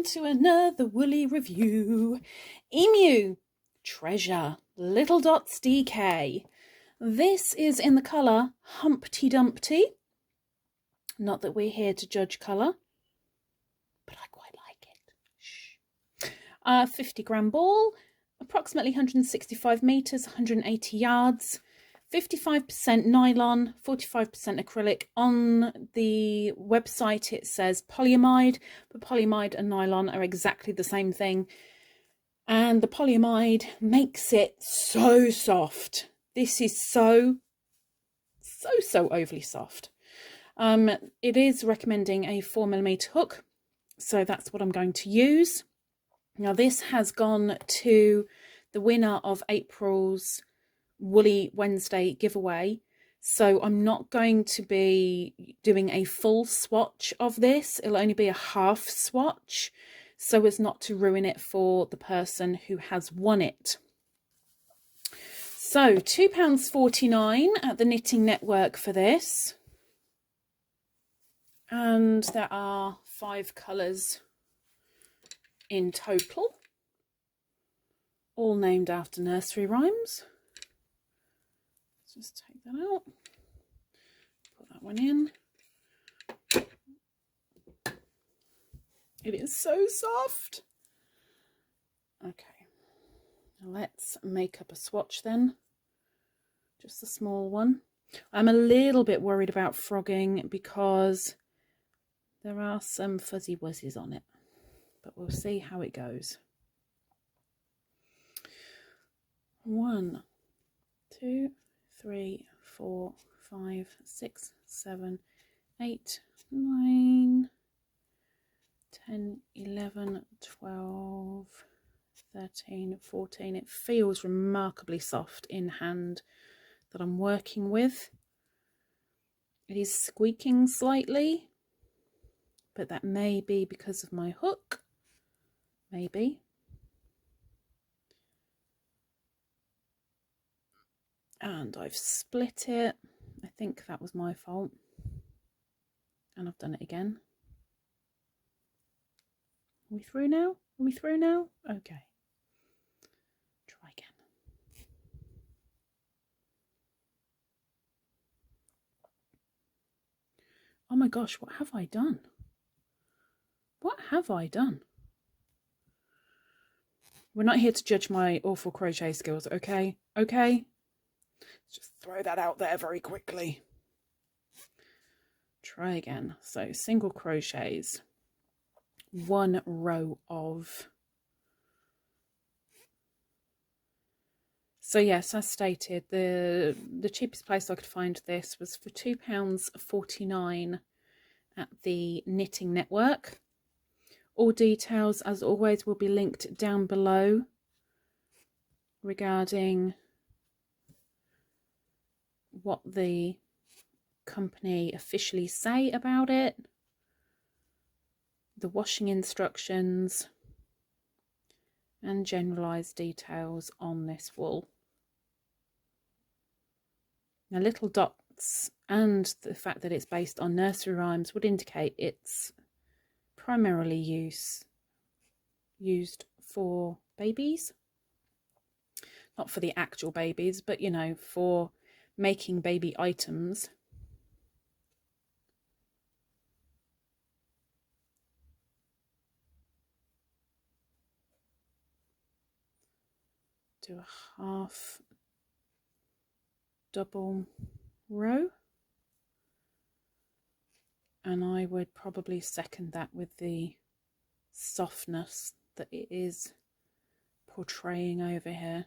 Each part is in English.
welcome to another woolly review. Emu Treasure Little Dots DK. This is in the colour Humpty Dumpty. Not that we're here to judge colour, but I quite like it. Shh. 50 gram ball, approximately 165 metres, 180 yards. 55% nylon, 45% acrylic. On the website it says polyamide, but polyamide and nylon are exactly the same thing. And the polyamide makes it so soft. This is so overly soft. It is recommending a 4mm hook, so that's what I'm going to use. Now this has gone to the winner of April's Woolly Wednesday giveaway, so I'm not going to be doing a full swatch of this. It'll only be a half swatch so as not to ruin it for the person who has won it. So £2.49 at the Knitting Network for this, and there are 5 colours in total, all named after nursery rhymes. Just take that out, put that one in. It is so soft. Okay, let's make up a swatch then, just a small one. I'm a little bit worried about frogging because there are some fuzzy wuzzies on it, but we'll see how it goes. 1, 2, 3, 4, 5, 6, 7, 8, 9, 10, 11, 12, 13, 14. It feels remarkably soft in hand that I'm working with. It is squeaking slightly, but that may be because of my hook, maybe. And I've split it. I think that was my fault. And I've done it again. Are we through now? Are we through now? Okay. Try again. Oh my gosh, what have I done? What have I done? We're not here to judge my awful crochet skills, okay? Okay? Just throw that out there very quickly. Try again. So single crochets, 1 row of. So yes, as stated, the cheapest place I could find this was for £2.49 at the Knitting Network. All details, as always, will be linked down below regarding what the company officially say about it, the washing instructions, and generalised details on this wool. Now, little dots and the fact that it's based on nursery rhymes would indicate it's primarily used for babies. Not for the actual babies, but you know, for making baby items. Do a half double row, and I would probably second that with the softness that it is portraying over here.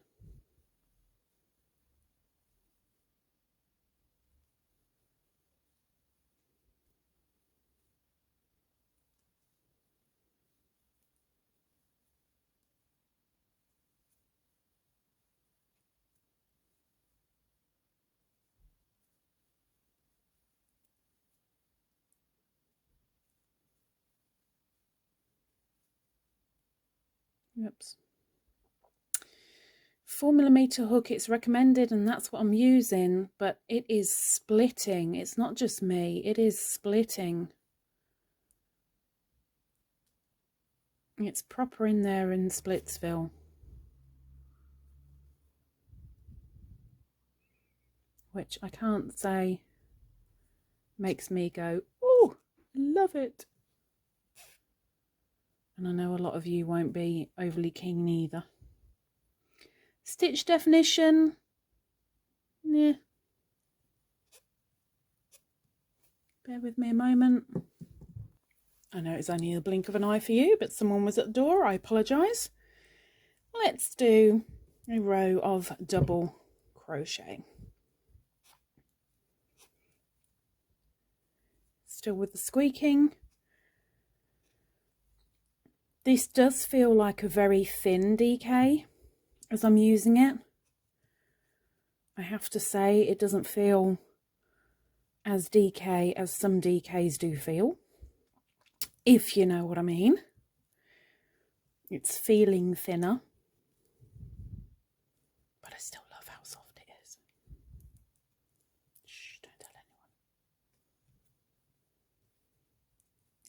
Oops. 4mm hook, it's recommended, and that's what I'm using, but it is splitting. It's not just me, it is splitting. It's proper in there in Splitsville. Which I can't say makes me go, oh, love it. And I know a lot of you won't be overly keen either. Stitch definition, yeah. Bear with me a moment. I know it's only a blink of an eye for you, but someone was at the door. I apologise. Let's do a row of double crochet. Still with the squeaking. This does feel like a very thin DK as I'm using it. I have to say it doesn't feel as DK as some DKs do feel, if you know what I mean. It's feeling thinner, but I still love how soft it is. Shh, don't tell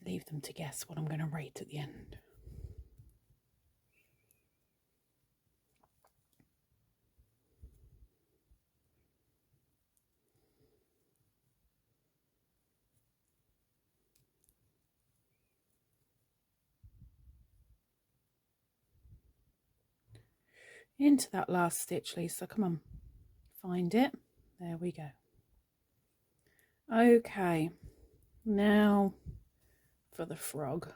anyone. Leave them to guess what I'm going to rate at the end. Into that last stitch, Lisa, come on, find it. There we go. Okay, now for the frog.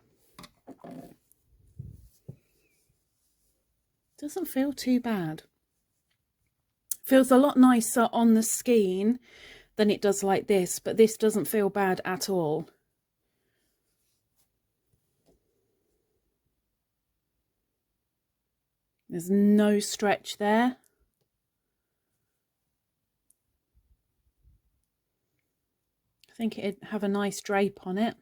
Doesn't feel too bad. Feels a lot nicer on the skein than it does like this, but this doesn't feel bad at all. There's no stretch there. I think it'd have a nice drape on it.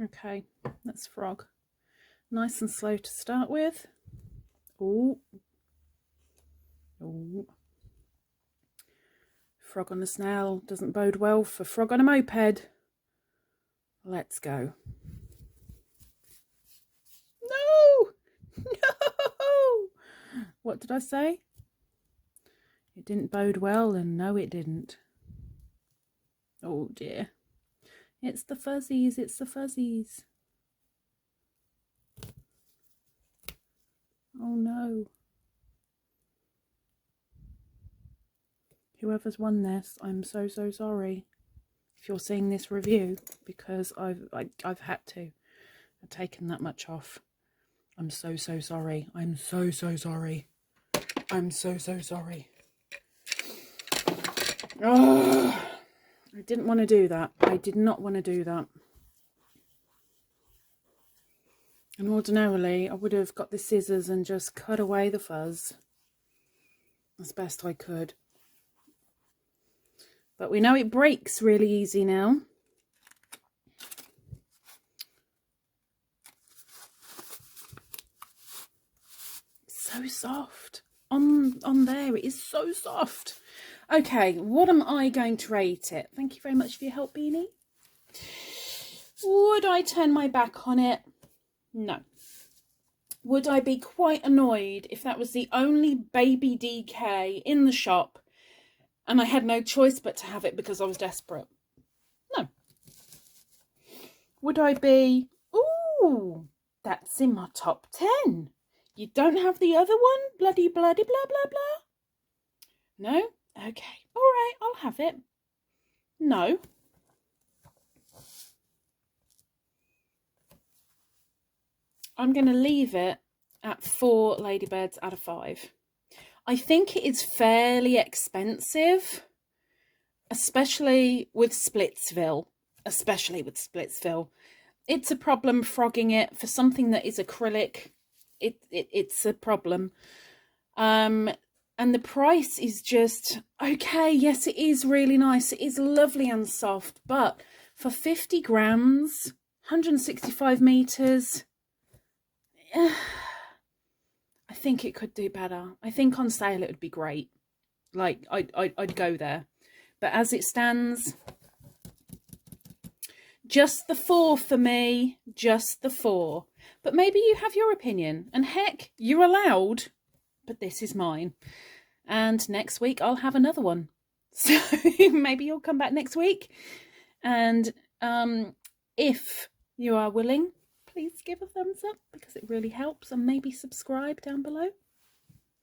Okay, that's frog. Nice and slow to start with. Ooh. Ooh. Frog on a snail doesn't bode well for frog on a moped. Let's go. No! No! What did I say? It didn't bode well, and no it didn't. Oh dear. It's the fuzzies, it's the fuzzies. Oh no. Whoever's won this, I'm so sorry if you're seeing this review, because I've had to. I've taken that much off. I'm so sorry. I'm so sorry. I'm so sorry. Oh, I didn't want to do that. I did not want to do that. And ordinarily I would have got the scissors and just cut away the fuzz as best I could. But we know it breaks really easy now. So soft. On there, it is so soft. Okay, what am I going to rate it? Thank you very much for your help, Beany. Would I turn my back on it? No. Would I be quite annoyed if that was the only baby DK in the shop and I had no choice but to have it because I was desperate? No. Would I be, ooh, that's in my top 10. You don't have the other one? Bloody blah blah blah. No? Okay. All right, I'll have it. No. I'm going to leave it at 4 ladybirds out of 5. I think it is fairly expensive, especially with Splitsville. It's a problem frogging it for something that is acrylic. It's a problem. And the price is just okay. Yes, it is really nice. It is lovely and soft, but for 50 grams, 165 meters, I think it could do better. I think on sale it would be great. Like I'd go there, but as it stands, Just the 4 for me, just the 4. But maybe you have your opinion, and heck, you're allowed. But this is mine. And next week I'll have another one. So maybe you'll come back next week. And if you are willing, please give a thumbs up because it really helps, and maybe subscribe down below.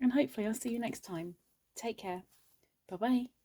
And hopefully I'll see you next time. Take care. Bye-bye.